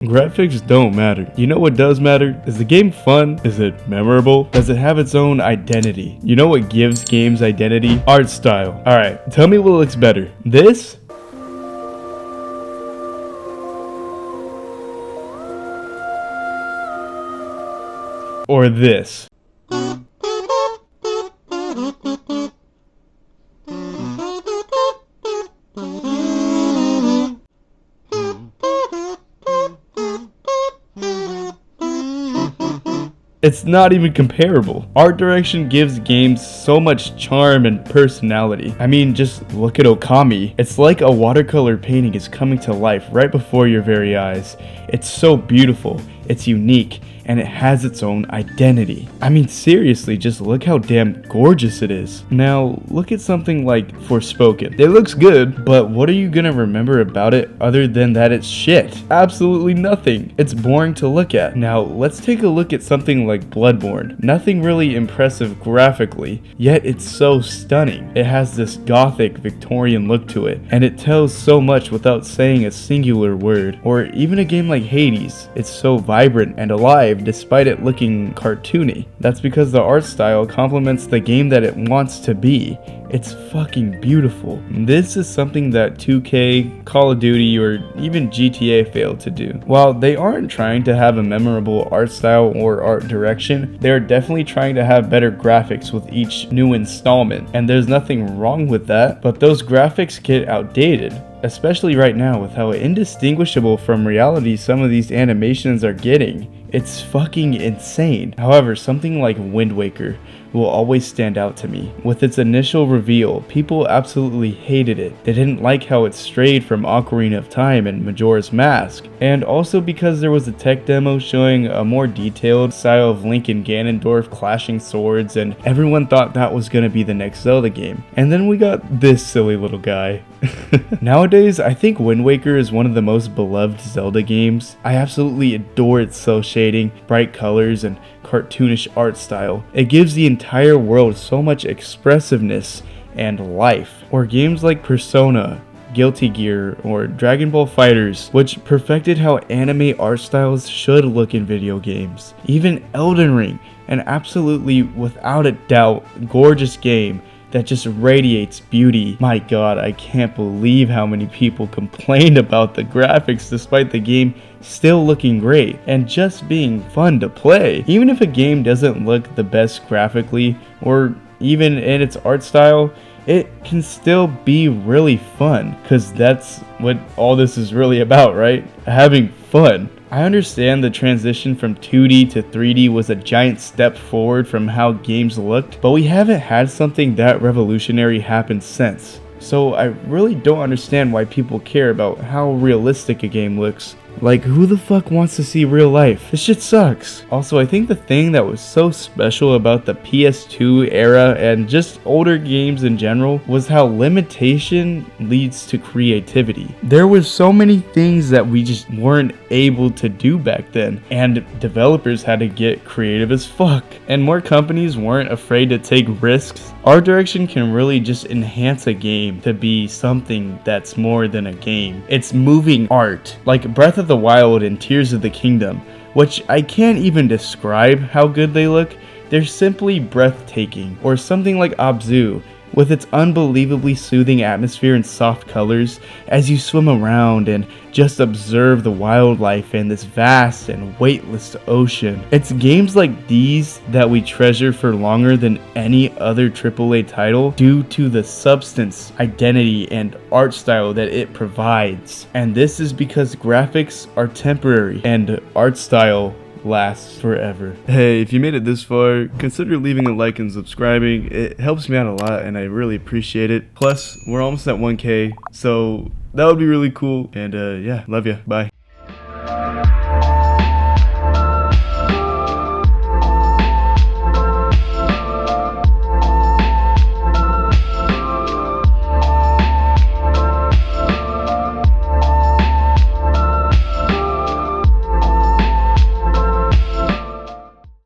Graphics don't matter. You know what does matter? Is the game fun? Is it memorable? Does it have its own identity? You know what gives games identity? Art style. Alright, tell me what looks better. This? Or this? It's not even comparable. Art direction gives games so much charm and personality. I mean, just look at Okami. It's like a watercolor painting is coming to life right before your very eyes. It's so beautiful, it's unique, and it has its own identity. I mean, seriously, just look how damn gorgeous it is. Now, look at something like Forspoken. It looks good, but what are you gonna remember about it other than that it's shit? Absolutely nothing. It's boring to look at. Now, let's take a look at something like BloodBorne. Nothing really impressive graphically, yet it's so stunning. It has this gothic Victorian look to it, and it tells so much without saying a singular word. Or even a game like Hades. It's so vibrant and alive despite it looking cartoony. That's because the art style complements the game that it wants to be. It's fucking beautiful. This is something that 2K, Call of Duty, or even GTA failed to do. While they aren't trying to have a memorable art style or art direction, they are definitely trying to have better graphics with each new installment, and there's nothing wrong with that, but those graphics get outdated. Especially right now with how indistinguishable from reality some of these animations are getting. It's fucking insane. However, something like Windwaker will always stand out to me. With its initial reveal, people absolutely hated it. They didn't like how it strayed from Ocarina of Time and Majora's Mask. And also because there was a tech demo showing a more detailed style of Link and Ganondorf clashing swords, and everyone thought that was gonna be the next Zelda game. And then we got this silly little guy. Nowadays, I think Wind Waker is one of the most beloved Zelda games. I absolutely adore its cel shading, bright colors, and cartoonish art style. It gives the entire world so much expressiveness and life. Or games like Persona, Guilty Gear, or Dragon Ball Fighterz, which perfected how anime art styles should look in video games. Even Elden Ring, an absolutely without a doubt gorgeous game that just radiates beauty. My god, I can't believe how many people complained about the graphics despite the game still looking great and just being fun to play. Even if a game doesn't look the best graphically or even in its art style, it can still be really fun, because that's what all this is really about, right? Having fun. I understand the transition from 2D to 3D was a giant step forward from how games looked, but we haven't had something that revolutionary happen since. So I really don't understand why people care about how realistic a game looks. Like, who the fuck wants to see real life? This shit sucks. Also, I think the thing that was so special about the PS2 era and just older games in general was how limitation leads to creativity. There were so many things that we just weren't able to do back then, and developers had to get creative as fuck. And more companies weren't afraid to take risks. Art direction can really just enhance a game to be something that's more than a game. It's moving art, like Breath of the Wild and Tears of the Kingdom, which I can't even describe how good they look. They're simply breathtaking. Or something like Abzu, with its unbelievably soothing atmosphere and soft colors as you swim around and just observe the wildlife in this vast and weightless ocean. It's games like these that we treasure for longer than any other AAA title due to the substance, identity, and art style that it provides. And this is because graphics are temporary and art style lasts forever. Hey, if you made it this far, consider leaving a like and subscribing. It helps me out a lot and I really appreciate it. Plus, we're almost at 1K, so that would be really cool. And yeah, love ya. Bye.